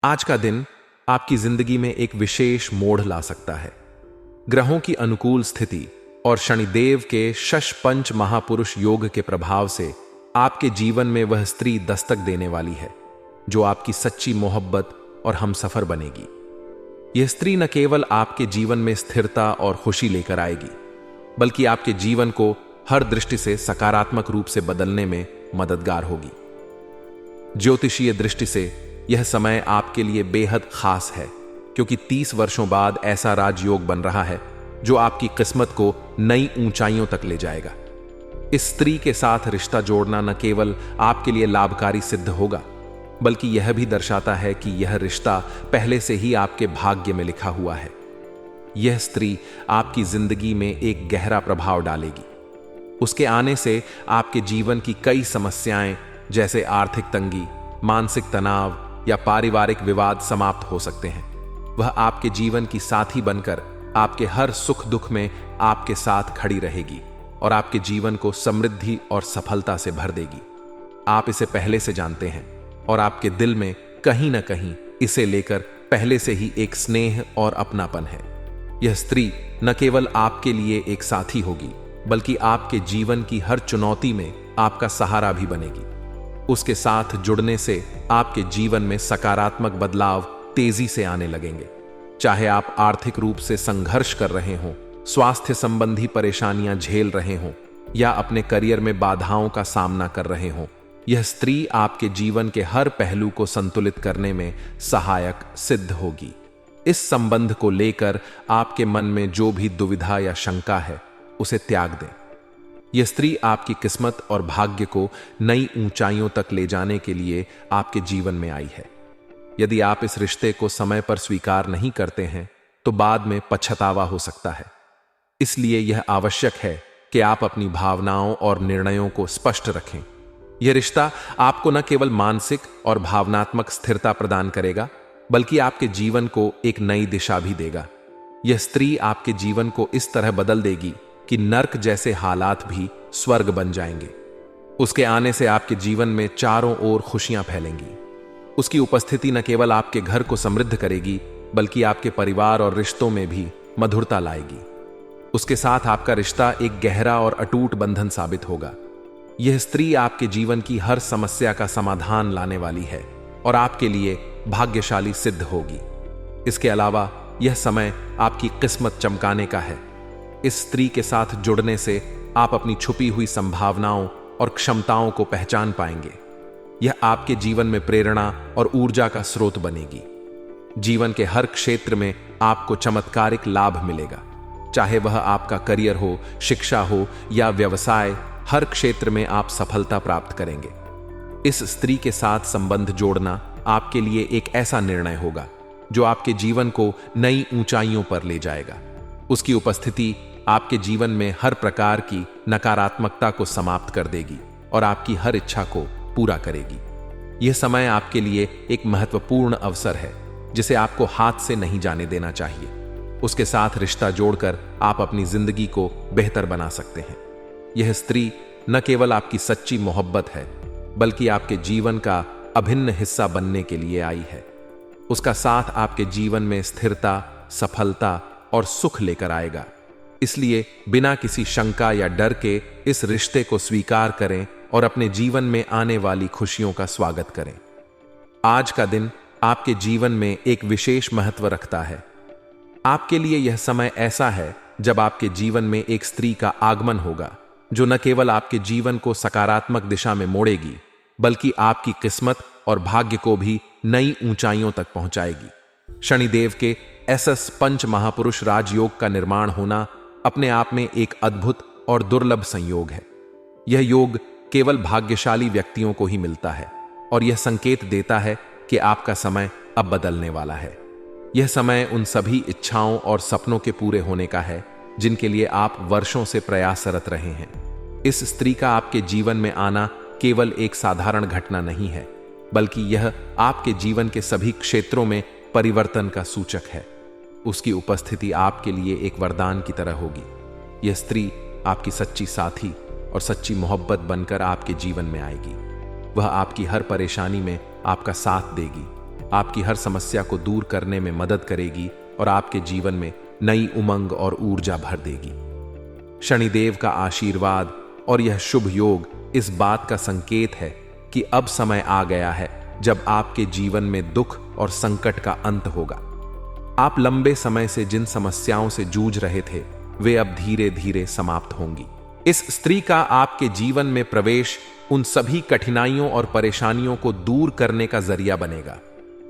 आज का दिन आपकी जिंदगी में एक विशेष मोड़ ला सकता है। ग्रहों की अनुकूल स्थिति और शनिदेव के शश पंच महापुरुष योग के प्रभाव से आपके जीवन में वह स्त्री दस्तक देने वाली है जो आपकी सच्ची मोहब्बत और हमसफर बनेगी। यह स्त्री न केवल आपके जीवन में स्थिरता और खुशी लेकर आएगी, बल्कि आपके जीवन को हर दृष्टि से सकारात्मक रूप से बदलने में मददगार होगी। ज्योतिषीय दृष्टि से यह समय आपके लिए बेहद खास है, क्योंकि 30 वर्षों बाद ऐसा राजयोग बन रहा है जो आपकी किस्मत को नई ऊंचाइयों तक ले जाएगा। इस स्त्री के साथ रिश्ता जोड़ना न केवल आपके लिए लाभकारी सिद्ध होगा, बल्कि यह भी दर्शाता है कि यह रिश्ता पहले से ही आपके भाग्य में लिखा हुआ है। यह स्त्री आपकी जिंदगी में एक गहरा प्रभाव डालेगी। उसके आने से आपके जीवन की कई समस्याएं जैसे आर्थिक तंगी, मानसिक तनाव या पारिवारिक विवाद समाप्त हो सकते हैं। वह आपके जीवन की साथी बनकर आपके हर सुख दुख में आपके साथ खड़ी रहेगी और आपके जीवन को समृद्धि और सफलता से भर देगी। आप इसे पहले से जानते हैं और आपके दिल में कहीं ना कहीं इसे लेकर पहले से ही एक स्नेह और अपनापन है। यह स्त्री न केवल आपके लिए एक साथी होगी, बल्कि आपके जीवन की हर चुनौती में आपका सहारा भी बनेगी। उसके साथ जुड़ने से आपके जीवन में सकारात्मक बदलाव तेजी से आने लगेंगे। चाहे आप आर्थिक रूप से संघर्ष कर रहे हों, स्वास्थ्य संबंधी परेशानियां झेल रहे हों या अपने करियर में बाधाओं का सामना कर रहे हों, यह स्त्री आपके जीवन के हर पहलू को संतुलित करने में सहायक सिद्ध होगी। इस संबंध को लेकर आपके मन में जो भी दुविधा या शंका है, उसे त्याग दें। यह स्त्री आपकी किस्मत और भाग्य को नई ऊंचाइयों तक ले जाने के लिए आपके जीवन में आई है। यदि आप इस रिश्ते को समय पर स्वीकार नहीं करते हैं, तो बाद में पछतावा हो सकता है। इसलिए यह आवश्यक है कि आप अपनी भावनाओं और निर्णयों को स्पष्ट रखें। यह रिश्ता आपको न केवल मानसिक और भावनात्मक स्थिरता प्रदान करेगा, बल्कि आपके जीवन को एक नई दिशा भी देगा। यह स्त्री आपके जीवन को इस तरह बदल देगी कि नर्क जैसे हालात भी स्वर्ग बन जाएंगे। उसके आने से आपके जीवन में चारों ओर खुशियां फैलेंगी। उसकी उपस्थिति न केवल आपके घर को समृद्ध करेगी, बल्कि आपके परिवार और रिश्तों में भी मधुरता लाएगी। उसके साथ आपका रिश्ता एक गहरा और अटूट बंधन साबित होगा। यह स्त्री आपके जीवन की हर समस्या का समाधान लाने वाली है और आपके लिए भाग्यशाली सिद्ध होगी। इसके अलावा यह समय आपकी किस्मत चमकाने का है। इस स्त्री के साथ जुड़ने से आप अपनी छुपी हुई संभावनाओं और क्षमताओं को पहचान पाएंगे। यह आपके जीवन में प्रेरणा और ऊर्जा का स्रोत बनेगी। जीवन के हर क्षेत्र में आपको चमत्कारिक लाभ मिलेगा। चाहे वह आपका करियर हो, शिक्षा हो या व्यवसाय, हर क्षेत्र में आप सफलता प्राप्त करेंगे। इस स्त्री के साथ संबंध जोड़ना आपके लिए एक ऐसा निर्णय होगा जो आपके जीवन को नई ऊंचाइयों पर ले जाएगा। उसकी उपस्थिति आपके जीवन में हर प्रकार की नकारात्मकता को समाप्त कर देगी और आपकी हर इच्छा को पूरा करेगी। यह समय आपके लिए एक महत्वपूर्ण अवसर है जिसे आपको हाथ से नहीं जाने देना चाहिए। उसके साथ रिश्ता जोड़कर आप अपनी जिंदगी को बेहतर बना सकते हैं। यह स्त्री न केवल आपकी सच्ची मोहब्बत है, बल्कि आपके जीवन का अभिन्न हिस्सा बनने के लिए आई है। उसका साथ आपके जीवन में स्थिरता, सफलता और सुख लेकर आएगा। इसलिए बिना किसी शंका या डर के इस रिश्ते को स्वीकार करें और अपने जीवन में आने वाली खुशियों का स्वागत करें। आज का दिन आपके जीवन में एक विशेष महत्व रखता है। आपके लिए यह समय ऐसा है जब आपके जीवन में एक स्त्री का आगमन होगा जो न केवल आपके जीवन को सकारात्मक दिशा में मोड़ेगी, बल्कि आपकी किस्मत और भाग्य को भी नई ऊंचाइयों तक पहुंचाएगी। शनिदेव के एसएस पंच महापुरुष राजयोग का निर्माण होना अपने आप में एक अद्भुत और दुर्लभ संयोग है। यह योग केवल भाग्यशाली व्यक्तियों को ही मिलता है और यह संकेत देता है कि आपका समय अब बदलने वाला है। यह समय उन सभी इच्छाओं और सपनों के पूरे होने का है जिनके लिए आप वर्षों से प्रयासरत रहे हैं। इस स्त्री का आपके जीवन में आना केवल एक साधारण घटना नहीं है, बल्कि यह आपके जीवन के सभी क्षेत्रों में परिवर्तन का सूचक है। उसकी उपस्थिति आपके लिए एक वरदान की तरह होगी। यह स्त्री आपकी सच्ची साथी और सच्ची मोहब्बत बनकर आपके जीवन में आएगी। वह आपकी हर परेशानी में आपका साथ देगी आपकी हर समस्या को दूर करने में मदद करेगी और आपके जीवन में नई उमंग और ऊर्जा भर देगी। शनिदेव का आशीर्वाद और यह शुभ योग इस बात का संकेत है कि अब समय आ गया है जब आपके जीवन में दुख और संकट का अंत होगा। आप लंबे समय से जिन समस्याओं से जूझ रहे थे वे अब धीरे धीरे समाप्त होंगी। इस स्त्री का आपके जीवन में प्रवेश उन सभी कठिनाइयों और परेशानियों को दूर करने का जरिया बनेगा।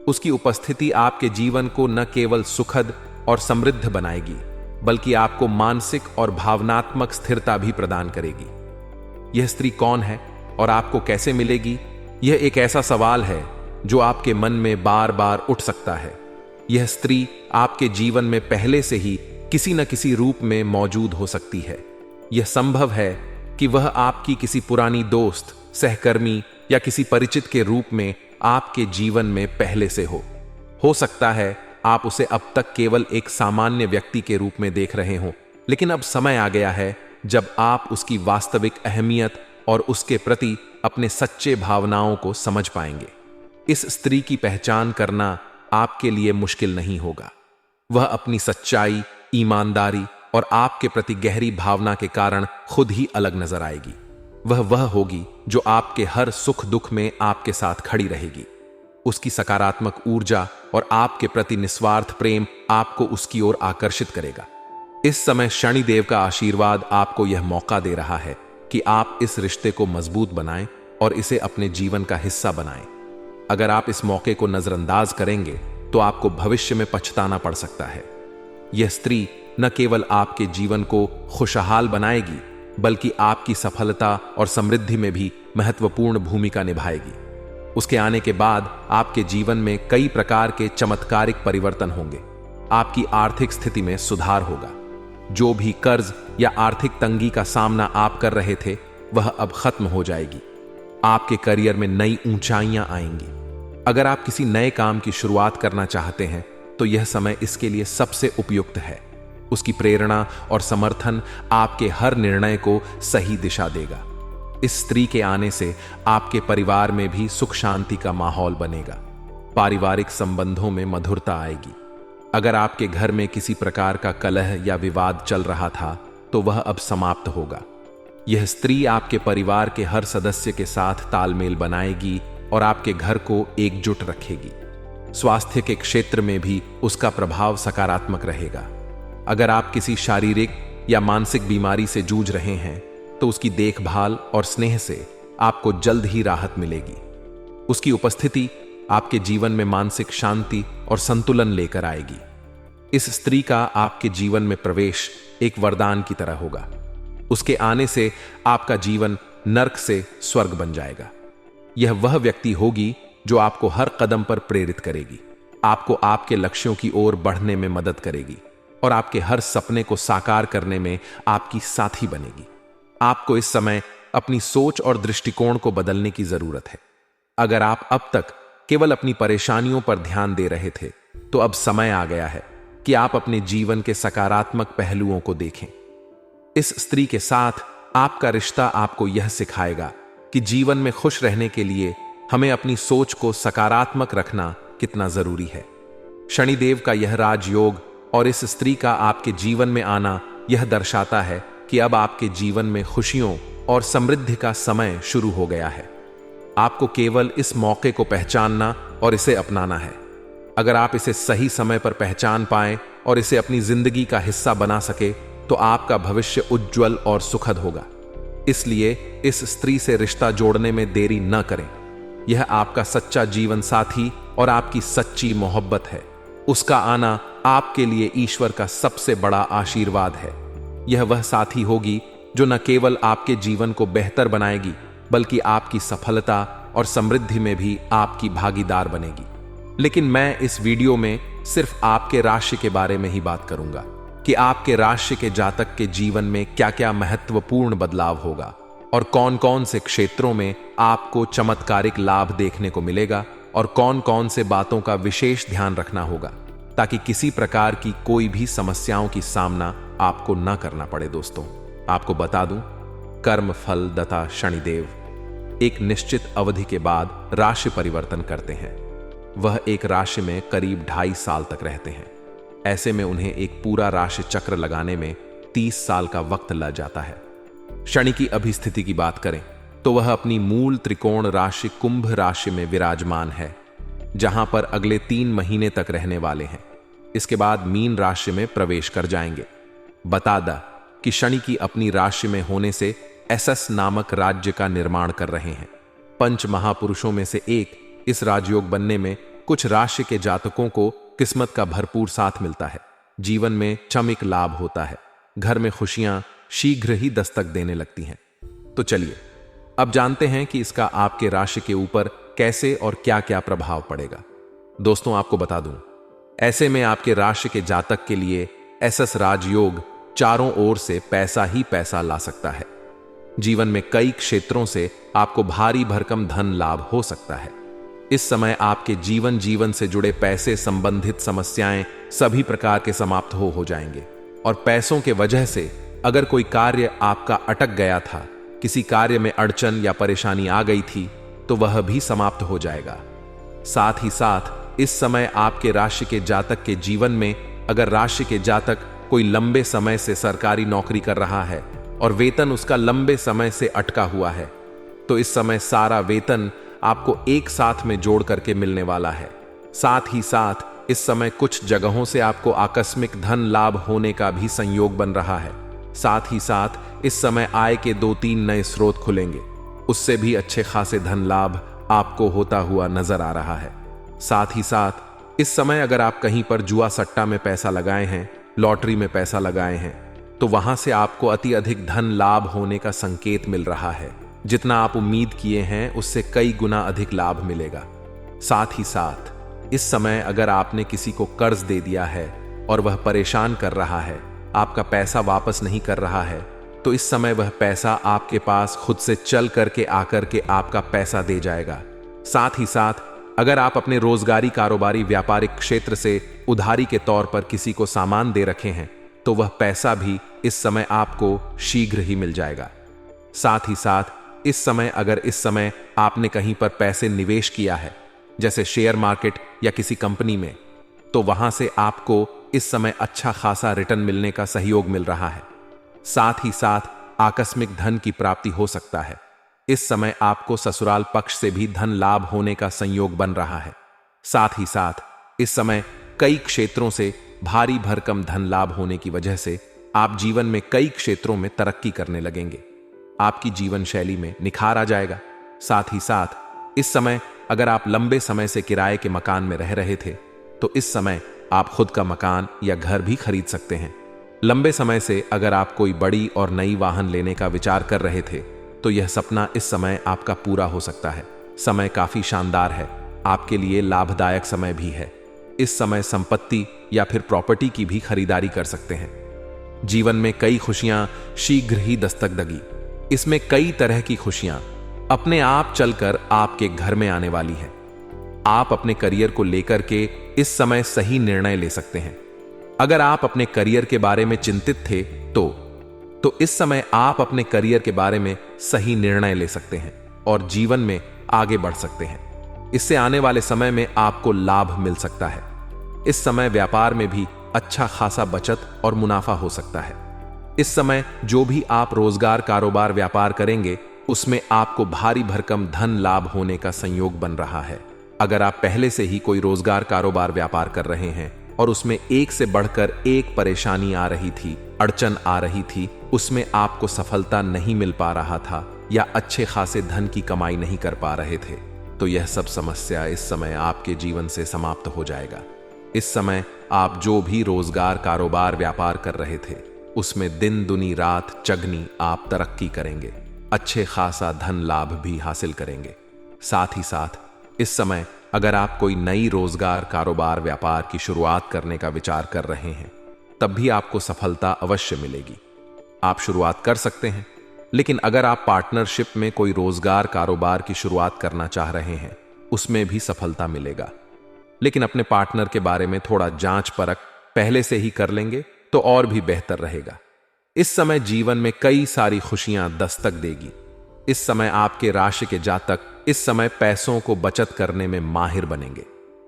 उसकी उपस्थिति आपके जीवन को न केवल सुखद और समृद्ध बनाएगी बल्कि आपको मानसिक और भावनात्मक स्थिरता भी प्रदान करेगी। यह स्त्री कौन है और आपको कैसे मिलेगी? यह एक ऐसा सवाल है जो आपके मन में बार बार उठ सकता है। यह स्त्री आपके जीवन में पहले से ही किसी न किसी रूप में मौजूद हो सकती है। यह संभव है कि वह आपकी किसी पुरानी दोस्त, सहकर्मी या किसी परिचित के रूप में आपके जीवन में पहले से हो सकता है आप उसे अब तक केवल एक सामान्य व्यक्ति के रूप में देख रहे हों, लेकिन अब समय आ गया है जब आप उसकी वास्तविक अहमियत और उसके प्रति अपने सच्चे भावनाओं को समझ पाएंगे। इस स्त्री की पहचान करना आपके लिए मुश्किल नहीं होगा। वह अपनी सच्चाई, ईमानदारी और आपके प्रति गहरी भावना के कारण खुद ही अलग नजर आएगी। वह होगी जो आपके हर सुख दुख में आपके साथ खड़ी रहेगी। उसकी सकारात्मक ऊर्जा और आपके प्रति निस्वार्थ प्रेम आपको उसकी ओर आकर्षित करेगा। इस समय शनिदेव का आशीर्वाद आपको यह मौका दे रहा है कि आप इस रिश्ते को मजबूत बनाएं और इसे अपने जीवन का हिस्सा बनाएं। अगर आप इस मौके को नजरअंदाज करेंगे तो आपको भविष्य में पछताना पड़ सकता है। यह स्त्री न केवल आपके जीवन को खुशहाल बनाएगी बल्कि आपकी सफलता और समृद्धि में भी महत्वपूर्ण भूमिका निभाएगी। उसके आने के बाद आपके जीवन में कई प्रकार के चमत्कारिक परिवर्तन होंगे। आपकी आर्थिक स्थिति में सुधार होगा। जो भी कर्ज या आर्थिक तंगी का सामना आप कर रहे थे वह अब खत्म हो जाएगी। आपके करियर में नई ऊंचाइयां आएंगी। अगर आप किसी नए काम की शुरुआत करना चाहते हैं तो यह समय इसके लिए सबसे उपयुक्त है। उसकी प्रेरणा और समर्थन आपके हर निर्णय को सही दिशा देगा। इस स्त्री के आने से आपके परिवार में भी सुख शांति का माहौल बनेगा। पारिवारिक संबंधों में मधुरता आएगी। अगर आपके घर में किसी प्रकार का कलह या विवाद चल रहा था तो वह अब समाप्त होगा। यह स्त्री आपके परिवार के हर सदस्य के साथ तालमेल बनाएगी और आपके घर को एकजुट रखेगी। स्वास्थ्य के क्षेत्र में भी उसका प्रभाव सकारात्मक रहेगा। अगर आप किसी शारीरिक या मानसिक बीमारी से जूझ रहे हैं तो उसकी देखभाल और स्नेह से आपको जल्द ही राहत मिलेगी। उसकी उपस्थिति आपके जीवन में मानसिक शांति और संतुलन लेकर आएगी। इस स्त्री का आपके जीवन में प्रवेश एक वरदान की तरह होगा। उसके आने से आपका जीवन नर्क से स्वर्ग बन जाएगा। यह वह व्यक्ति होगी जो आपको हर कदम पर प्रेरित करेगी, आपको आपके लक्ष्यों की ओर बढ़ने में मदद करेगी और आपके हर सपने को साकार करने में आपकी साथी बनेगी। आपको इस समय अपनी सोच और दृष्टिकोण को बदलने की जरूरत है। अगर आप अब तक केवल अपनी परेशानियों पर ध्यान दे रहे थे तो अब समय आ गया है कि आप अपने जीवन के सकारात्मक पहलुओं को देखें। इस स्त्री के साथ आपका रिश्ता आपको यह सिखाएगा कि जीवन में खुश रहने के लिए हमें अपनी सोच को सकारात्मक रखना कितना जरूरी है। शनिदेव का यह राजयोग और इस स्त्री का आपके जीवन में आना यह दर्शाता है कि अब आपके जीवन में खुशियों और समृद्धि का समय शुरू हो गया है। आपको केवल इस मौके को पहचानना और इसे अपनाना है। अगर आप इसे सही समय पर पहचान पाएं और इसे अपनी जिंदगी का हिस्सा बना सके तो आपका भविष्य उज्जवल और सुखद होगा। इसलिए इस स्त्री से रिश्ता जोड़ने में देरी न करें। यह आपका सच्चा जीवन साथी और आपकी सच्ची मोहब्बत है। उसका आना आपके लिए ईश्वर का सबसे बड़ा आशीर्वाद है। यह वह साथी होगी जो न केवल आपके जीवन को बेहतर बनाएगी बल्कि आपकी सफलता और समृद्धि में भी आपकी भागीदार बनेगी। लेकिन मैं इस वीडियो में सिर्फ आपके राशि के बारे में ही बात करूंगा कि आपके राशि के जातक के जीवन में क्या क्या महत्वपूर्ण बदलाव होगा और कौन कौन से क्षेत्रों में आपको चमत्कारिक लाभ देखने को मिलेगा और कौन कौन से बातों का विशेष ध्यान रखना होगा ताकि किसी प्रकार की कोई भी समस्याओं की सामना आपको न करना पड़े। दोस्तों, आपको बता दूं, कर्म फल दाता शनिदेव एक निश्चित अवधि के बाद राशि परिवर्तन करते हैं। वह एक राशि में करीब 2.5 साल तक रहते हैं। ऐसे में उन्हें एक पूरा राशि चक्र लगाने में 30 साल का वक्त लग जाता है। शनि की अभिस्थिति की बात करें तो वह अपनी मूल त्रिकोण राशि कुंभ राशि में विराजमान है, जहां पर अगले 3 महीने तक रहने वाले हैं। इसके बाद मीन राशि में प्रवेश कर जाएंगे। बता दा कि शनि की अपनी राशि में होने से एसएस नामक राज्य का निर्माण कर रहे हैं। पंच महापुरुषों में से एक इस राजयोग बनने में कुछ राशि के जातकों को किस्मत का भरपूर साथ मिलता है। जीवन में चमक लाभ होता है। घर में खुशियां शीघ्र ही दस्तक देने लगती हैं। तो चलिए अब जानते हैं कि इसका आपके राशि के ऊपर कैसे और क्या क्या प्रभाव पड़ेगा। दोस्तों, आपको बता दूं, ऐसे में आपके राशि के जातक के लिए एसएस राजयोग चारों ओर से पैसा ही पैसा ला सकता है। जीवन में कई क्षेत्रों से आपको भारी भरकम धन लाभ हो सकता है। इस समय आपके जीवन से जुड़े पैसे संबंधित समस्याएं सभी प्रकार के समाप्त हो जाएंगे और पैसों के वजह से अगर कोई कार्य आपका अटक गया था, किसी कार्य में अड़चन या परेशानी आ गई थी, तो वह भी समाप्त हो जाएगा। साथ ही साथ इस समय आपके राशि के जातक के जीवन में अगर राशि के जातक कोई लंबे समय से सरकारी नौकरी कर रहा है और वेतन उसका लंबे समय से अटका हुआ है, तो इस समय सारा वेतन आपको एक साथ में जोड़ करके मिलने वाला है। साथ ही साथ इस समय कुछ जगहों से आपको आकस्मिक धन लाभ होने का भी संयोग बन रहा है। साथ ही साथ इस समय आय के 2-3 नए स्रोत खुलेंगे, उससे भी अच्छे खासे धन लाभ आपको होता हुआ नजर आ रहा है। साथ ही साथ इस समय अगर आप कहीं पर जुआ सट्टा में पैसा लगाए हैं, लॉटरी में पैसा लगाए हैं, तो वहां से आपको अति अधिक धन लाभ होने का संकेत मिल रहा है। जितना आप उम्मीद किए हैं उससे कई गुना अधिक लाभ मिलेगा। साथ ही साथ इस समय अगर आपने किसी को कर्ज दे दिया है और वह परेशान कर रहा है, आपका पैसा वापस नहीं कर रहा है, तो इस समय वह पैसा आपके पास खुद से चल करके आकर के आपका पैसा दे जाएगा। साथ ही साथ अगर आप अपने रोजगारी, कारोबारी, व्यापारिक क्षेत्र से उधारी के तौर पर किसी को सामान दे रखे हैं, तो वह पैसा भी इस समय आपको शीघ्र ही मिल जाएगा। साथ ही साथ इस समय आपने कहीं पर पैसे निवेश किया है, जैसे शेयर मार्केट या किसी कंपनी में, तो वहां से आपको इस समय अच्छा खासा रिटर्न मिलने का सहयोग मिल रहा है। साथ ही साथ आकस्मिक धन की प्राप्ति हो सकता है। इस समय आपको ससुराल पक्ष से भी धन लाभ होने का संयोग बन रहा है। साथ ही साथ इस समय कई क्षेत्रों से भारी भरकम धन लाभ होने की वजह से आप जीवन में कई क्षेत्रों में तरक्की करने लगेंगे। आपकी जीवन शैली में निखार आ जाएगा। साथ ही साथ इस समय अगर आप लंबे समय से किराए के मकान में रह रहे थे, तो इस समय आप खुद का मकान या घर भी खरीद सकते हैं। लंबे समय से अगर आप कोई बड़ी और नई वाहन लेने का विचार कर रहे थे, तो यह सपना इस समय आपका पूरा हो सकता है। समय काफी शानदार है, आपके लिए लाभदायक समय भी है। इस समय संपत्ति या फिर प्रॉपर्टी की भी खरीदारी कर सकते हैं। जीवन में कई खुशियां शीघ्र ही दस्तक देगी। इसमें कई तरह की खुशियां अपने आप चलकर आपके घर में आने वाली हैं। आप अपने करियर को लेकर के इस समय सही निर्णय ले सकते हैं। अगर आप अपने करियर के बारे में चिंतित थे तो इस समय आप अपने करियर के बारे में सही निर्णय ले सकते हैं और जीवन में आगे बढ़ सकते हैं। इससे आने वाले समय में आपको लाभ मिल सकता है। इस समय व्यापार में भी अच्छा खासा बचत और मुनाफा हो सकता है। इस समय जो भी आप रोजगार, कारोबार, व्यापार करेंगे, उसमें आपको भारी भरकम धन लाभ होने का संयोग बन रहा है। अगर आप पहले से ही कोई रोजगार, कारोबार, व्यापार कर रहे हैं और उसमें एक से बढ़कर एक परेशानी आ रही थी, अड़चन आ रही थी, उसमें आपको सफलता नहीं मिल पा रहा था या अच्छे खासे धन की कमाई नहीं कर पा रहे थे, तो यह सब समस्या इस समय आपके जीवन से समाप्त हो जाएगा। इस समय आप जो भी रोजगार, कारोबार, व्यापार कर रहे थे, उसमें दिन दुनी रात चगनी आप तरक्की करेंगे, अच्छे खासा धन लाभ भी हासिल करेंगे। साथ ही साथ इस समय अगर आप कोई नई रोजगार, कारोबार, व्यापार की शुरुआत करने का विचार कर रहे हैं, तब भी आपको सफलता अवश्य मिलेगी। आप शुरुआत कर सकते हैं, लेकिन अगर आप पार्टनरशिप में कोई रोजगार, कारोबार की शुरुआत करना चाह रहे हैं, उसमें भी सफलता मिलेगा। लेकिन अपने पार्टनर के बारे में थोड़ा जांच परख पहले से ही कर लेंगे तो और भी बेहतर रहेगा। इस समय जीवन में कई सारी खुशियां दस्तक देगी। इस समय आपके राशि के जातक इस समय पैसों को बचत करने में माहिर बनेंगे।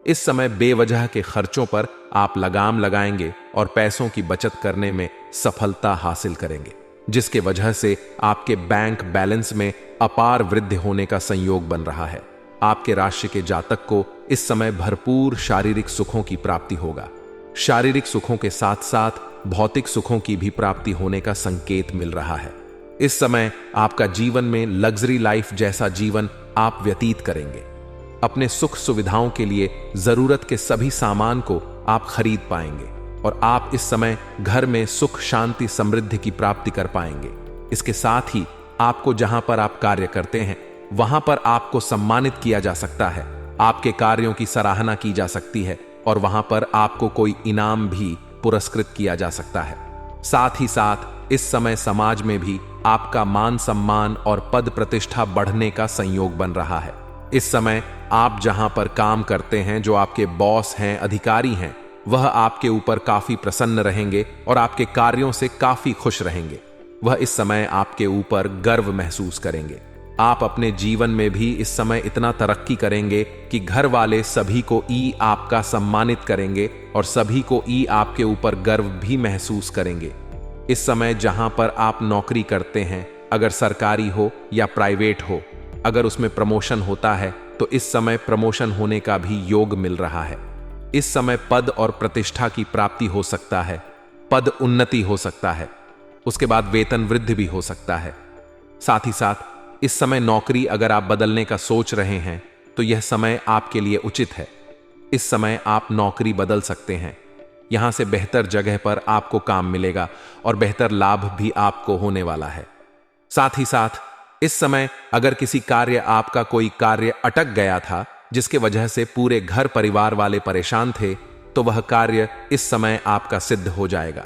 इस समय बेवजह के खर्चों पर आप लगाम लगाएंगे और पैसों की बचत करने में सफलता हासिल करेंगे, जिसके वजह से आपके बैंक बैलेंस में अपार वृद्धि होने का संयोग बन रहा है। आपके राशि के जातक को इस समय भरपूर शारीरिक सुखों की प्राप्ति होगा। शारीरिक सुखों के साथ साथ भौतिक सुखों की भी प्राप्ति होने का संकेत मिल रहा है। इस समय आपका जीवन में लग्जरी लाइफ जैसा जीवन आप व्यतीत करेंगे। अपने सुख सुविधाओं के लिए जरूरत के सभी सामान को आप खरीद पाएंगे और आप इस समय घर में सुख शांति समृद्धि की प्राप्ति कर पाएंगे। इसके साथ ही आपको जहां पर आप कार्य करते हैं वहां पर आपको सम्मानित किया जा सकता है, आपके कार्यों की सराहना की जा सकती है और वहां पर आपको कोई इनाम भी पुरस्कृत किया जा सकता है। साथ ही साथ इस समय समाज में भी आपका मान सम्मान और पद प्रतिष्ठा बढ़ने का संयोग बन रहा है। इस समय आप जहां पर काम करते हैं, जो आपके बॉस हैं, अधिकारी हैं, वह आपके ऊपर काफी प्रसन्न रहेंगे और आपके कार्यों से काफी खुश रहेंगे। वह इस समय आपके ऊपर गर्व महसूस करेंगे। आप अपने जीवन में भी इस समय इतना तरक्की करेंगे कि घर वाले सभी को आपका सम्मानित करेंगे और सभी को आपके ऊपर गर्व भी महसूस करेंगे। इस समय जहां पर आप नौकरी करते हैं, अगर सरकारी हो या प्राइवेट हो, अगर उसमें प्रमोशन होता है तो इस समय प्रमोशन होने का भी योग मिल रहा है। इस समय पद और प्रतिष्ठा की प्राप्ति हो सकता है, पद उन्नति हो सकता है, उसके बाद वेतन वृद्धि भी हो सकता है। साथ ही साथ इस समय नौकरी अगर आप बदलने का सोच रहे हैं तो यह समय आपके लिए उचित है। इस समय आप नौकरी बदल सकते हैं। यहां से बेहतर जगह पर आपको काम मिलेगा और बेहतर लाभ भी आपको होने वाला है। साथ ही साथ इस समय अगर किसी कार्य आपका कोई कार्य अटक गया था, जिसके वजह से पूरे घर परिवार वाले परेशान थे, तो वह कार्य इस समय आपका सिद्ध हो जाएगा।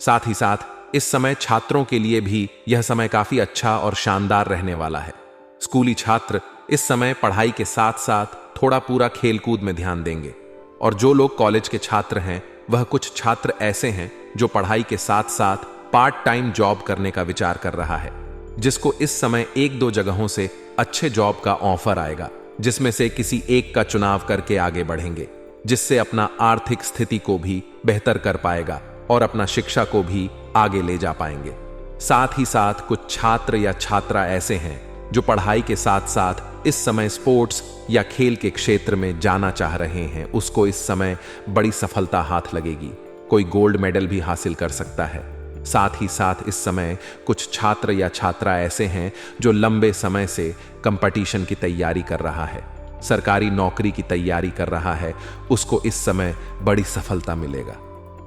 साथ ही साथ इस समय छात्रों के लिए भी यह समय काफी अच्छा और शानदार रहने वाला है। स्कूली छात्र इस समय पढ़ाई के साथ साथ थोड़ा पूरा खेलकूद में ध्यान देंगे और जो लोग कॉलेज के छात्र हैं, वह कुछ छात्र ऐसे हैं जो पढ़ाई के साथ साथ पार्ट टाइम जॉब करने का विचार कर रहा है, जिसको इस समय एक दो जगहों से अच्छे जॉब का ऑफर आएगा, जिसमें से किसी एक का चुनाव करके आगे बढ़ेंगे, जिससे अपना आर्थिक स्थिति को भी बेहतर कर पाएगा और अपना शिक्षा को भी आगे ले जा पाएंगे। साथ ही साथ कुछ छात्र या छात्रा ऐसे हैं जो पढ़ाई के साथ साथ इस समय स्पोर्ट्स या खेल के क्षेत्र में जाना चाह रहे हैं, उसको इस समय बड़ी सफलता हाथ लगेगी। कोई गोल्ड मेडल भी हासिल कर सकता है। साथ ही साथ इस समय कुछ छात्र या छात्रा ऐसे हैं जो लंबे समय से कंपटीशन की तैयारी कर रहा है, सरकारी नौकरी की तैयारी कर रहा है, उसको इस समय बड़ी सफलता मिलेगा।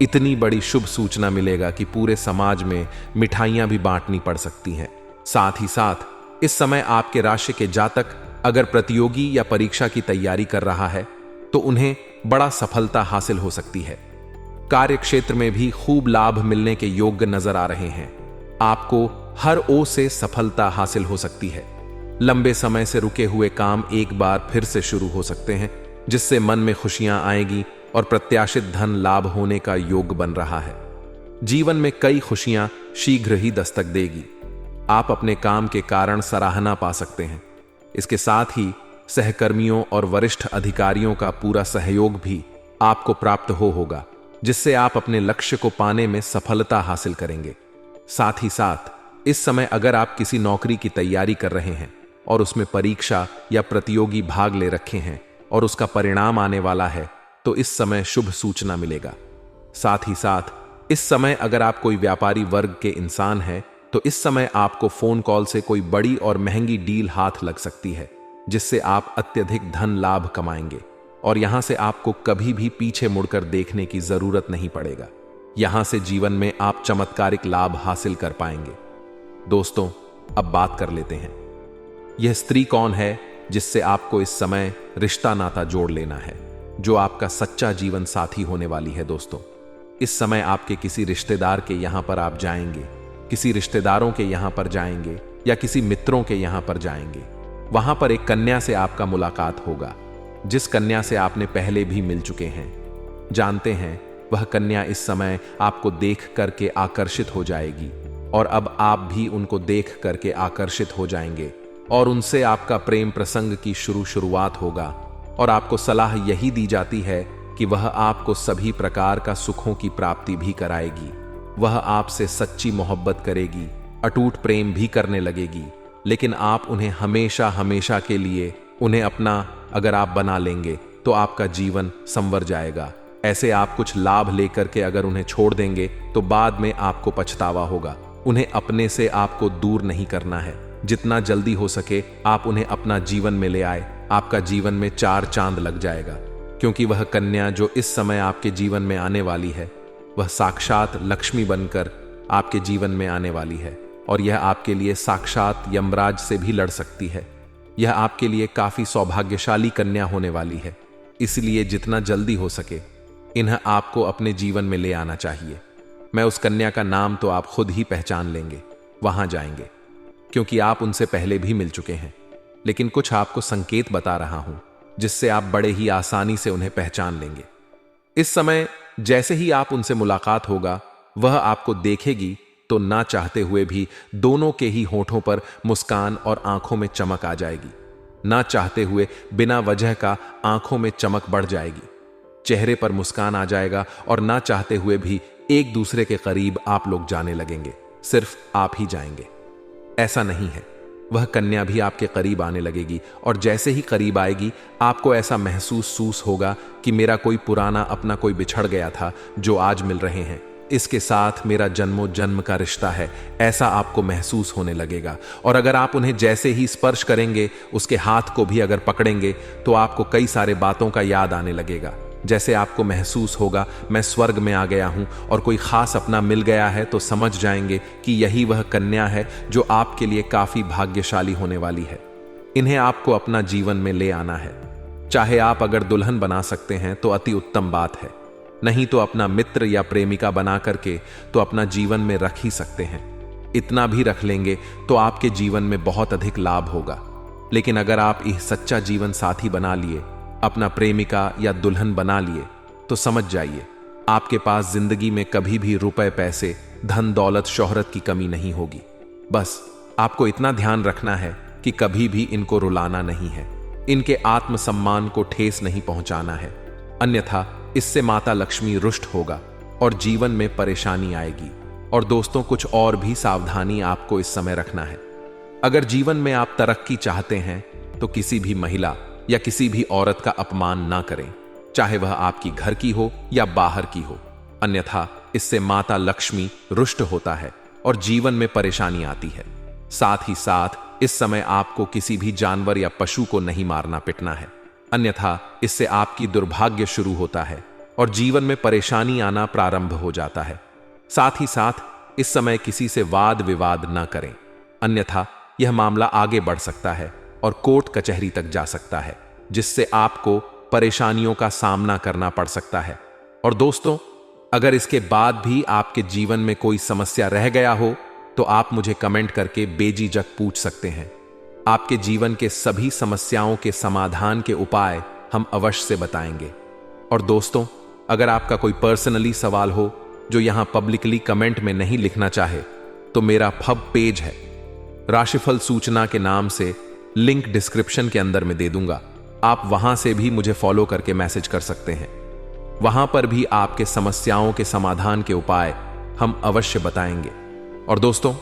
इतनी बड़ी शुभ सूचना मिलेगा कि पूरे समाज में मिठाइयां भी बांटनी पड़ सकती हैं। साथ ही साथ इस समय आपके राशि के जातक अगर प्रतियोगी या परीक्षा की तैयारी कर रहा है तो उन्हें बड़ा सफलता हासिल हो सकती है। कार्य क्षेत्र में भी खूब लाभ मिलने के योग्य नजर आ रहे हैं। आपको हर ओर से सफलता हासिल हो सकती है। लंबे समय से रुके हुए काम एक बार फिर से शुरू हो सकते हैं, जिससे मन में खुशियां आएगी और प्रत्याशित धन लाभ होने का योग बन रहा है। जीवन में कई खुशियां शीघ्र ही दस्तक देगी। आप अपने काम के कारण सराहना पा सकते हैं। इसके साथ ही सहकर्मियों और वरिष्ठ अधिकारियों का पूरा सहयोग भी आपको प्राप्त होगा, जिससे आप अपने लक्ष्य को पाने में सफलता हासिल करेंगे। साथ ही साथ इस समय अगर आप किसी नौकरी की तैयारी कर रहे हैं और उसमें परीक्षा या प्रतियोगी भाग ले रखे हैं और उसका परिणाम आने वाला है, तो इस समय शुभ सूचना मिलेगा। साथ ही साथ इस समय अगर आप कोई व्यापारी वर्ग के इंसान हैं, तो इस समय आपको फोन कॉल से कोई बड़ी और महंगी डील हाथ लग सकती है, जिससे आप अत्यधिक धन लाभ कमाएंगे और यहां से आपको कभी भी पीछे मुड़कर देखने की जरूरत नहीं पड़ेगा। यहां से जीवन में आप चमत्कारिक लाभ हासिल कर पाएंगे। दोस्तों, अब बात कर लेते हैं, यह स्त्री कौन है जिससे आपको इस समय रिश्ता नाता जोड़ लेना है, जो आपका सच्चा जीवन साथी होने वाली है। दोस्तों, इस समय आपके किसी रिश्तेदार के यहां पर आप जाएंगे, किसी रिश्तेदारों के यहां पर जाएंगे या किसी मित्रों के यहां पर जाएंगे। वहां पर एक कन्या से आपका मुलाकात होगा, जिस कन्या से आपने पहले भी मिल चुके हैं। जानते हैं, वह कन्या इस समय आपको देख करके आकर्षित हो जाएगी और अब आप भी उनको देख करके आकर्षित हो जाएंगे और उनसे आपका प्रेम प्रसंग की शुरुआत होगा। और आपको सलाह यही दी जाती है कि वह आपको सभी प्रकार का सुखों की प्राप्ति भी कराएगी। वह आपसे सच्ची मोहब्बत करेगी, अटूट प्रेम भी करने लगेगी, लेकिन आप उन्हें हमेशा हमेशा के लिए उन्हें अपना अगर आप बना लेंगे तो आपका जीवन संवर जाएगा। ऐसे आप कुछ लाभ लेकर के अगर उन्हें छोड़ देंगे तो बाद में आपको पछतावा होगा। उन्हें अपने से आपको दूर नहीं करना है। जितना जल्दी हो सके आप उन्हें अपना जीवन में ले आए, आपका जीवन में 4 चांद लग जाएगा। क्योंकि वह कन्या जो इस समय आपके जीवन में आने वाली है, वह साक्षात लक्ष्मी बनकर आपके जीवन में आने वाली है, और यह आपके लिए साक्षात यमराज से भी लड़ सकती है। यह आपके लिए काफी सौभाग्यशाली कन्या होने वाली है। इसलिए जितना जल्दी हो सके इन्हें आपको अपने जीवन में ले आना चाहिए। मैं उस कन्या का नाम तो आप खुद ही पहचान लेंगे, वहां जाएंगे, क्योंकि आप उनसे पहले भी मिल चुके हैं। लेकिन कुछ आपको संकेत बता रहा हूं जिससे आप बड़े ही आसानी से उन्हें पहचान लेंगे। इस समय जैसे ही आप उनसे मुलाकात होगा, वह आपको देखेगी तो ना चाहते हुए भी दोनों के ही होठों पर मुस्कान और आंखों में चमक आ जाएगी। ना चाहते हुए बिना वजह का आंखों में चमक बढ़ जाएगी, चेहरे पर मुस्कान आ जाएगा, और ना चाहते हुए भी एक दूसरे के करीब आप लोग जाने लगेंगे। सिर्फ आप ही जाएंगे, ऐसा नहीं है, वह कन्या भी आपके करीब आने लगेगी। और जैसे ही करीब आएगी आपको ऐसा महसूस होगा कि मेरा कोई पुराना अपना कोई बिछड़ गया था जो आज मिल रहे हैं, इसके साथ मेरा जन्मों जन्म का रिश्ता है, ऐसा आपको महसूस होने लगेगा। और अगर आप उन्हें जैसे ही स्पर्श करेंगे, उसके हाथ को भी अगर पकड़ेंगे, तो आपको कई सारे बातों का याद आने लगेगा। जैसे आपको महसूस होगा मैं स्वर्ग में आ गया हूं और कोई खास अपना मिल गया है, तो समझ जाएंगे कि यही वह कन्या है जो आपके लिए काफी भाग्यशाली होने वाली है। इन्हें आपको अपना जीवन में ले आना है। चाहे आप अगर दुल्हन बना सकते हैं तो अति उत्तम बात है, नहीं तो अपना मित्र या प्रेमिका बना करके तो अपना जीवन में रख ही सकते हैं। इतना भी रख लेंगे तो आपके जीवन में बहुत अधिक लाभ होगा। लेकिन अगर आप यह सच्चा जीवन साथी बना लिए, अपना प्रेमिका या दुल्हन बना लिए, तो समझ जाइए आपके पास जिंदगी में कभी भी रुपए पैसे, धन दौलत, शोहरत की कमी नहीं होगी। बस आपको इतना ध्यान रखना है कि कभी भी इनको रुलाना नहीं है, इनके आत्मसम्मान को ठेस नहीं पहुंचाना है, अन्यथा इससे माता लक्ष्मी रुष्ट होगा और जीवन में परेशानी आएगी। और दोस्तों, कुछ और भी सावधानी आपको इस समय रखना है। अगर जीवन में आप तरक्की चाहते हैं तो किसी भी महिला या किसी भी औरत का अपमान ना करें, चाहे वह आपकी घर की हो या बाहर की हो, अन्यथा इससे माता लक्ष्मी रुष्ट होता है और जीवन में परेशानी आती है। साथ ही साथ इस समय आपको किसी भी जानवर या पशु को नहीं मारना पिटना है, अन्यथा इससे आपकी दुर्भाग्य शुरू होता है और जीवन में परेशानी आना प्रारंभ हो जाता है। साथ ही साथ इस समय किसी से वाद विवाद न करें, अन्यथा यह मामला आगे बढ़ सकता है और कोर्ट कचहरी तक जा सकता है, जिससे आपको परेशानियों का सामना करना पड़ सकता है। और दोस्तों, अगर इसके बाद भी आपके जीवन में कोई समस्या रह गया हो तो आप मुझे कमेंट करके बेझिझक पूछ सकते हैं। आपके जीवन के सभी समस्याओं के समाधान के उपाय हम अवश्य से बताएंगे। और दोस्तों, अगर आपका कोई पर्सनली सवाल हो जो यहां पब्लिकली कमेंट में नहीं लिखना चाहे, तो मेरा फब पेज है, राशिफल सूचना के नाम से, लिंक डिस्क्रिप्शन के अंदर में दे दूंगा। आप वहां से भी मुझे फॉलो करके मैसेज कर सकते हैं। वहां पर भी आपके समस्याओं के समाधान के उपाय हम अवश्य बताएंगे। और दोस्तों,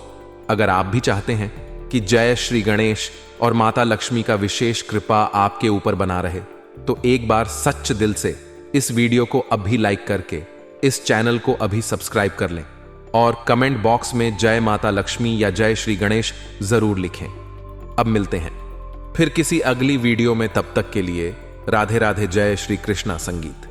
अगर आप भी चाहते हैं कि जय श्री गणेश और माता लक्ष्मी का विशेष कृपा आपके ऊपर बना रहे, तो एक बार सच्चे दिल से इस वीडियो को अभी लाइक करके इस चैनल को अभी सब्सक्राइब कर लें और कमेंट बॉक्स में जय माता लक्ष्मी या जय श्री गणेश जरूर लिखें। अब मिलते हैं फिर किसी अगली वीडियो में, तब तक के लिए राधे राधे, जय श्री कृष्णा संगीत।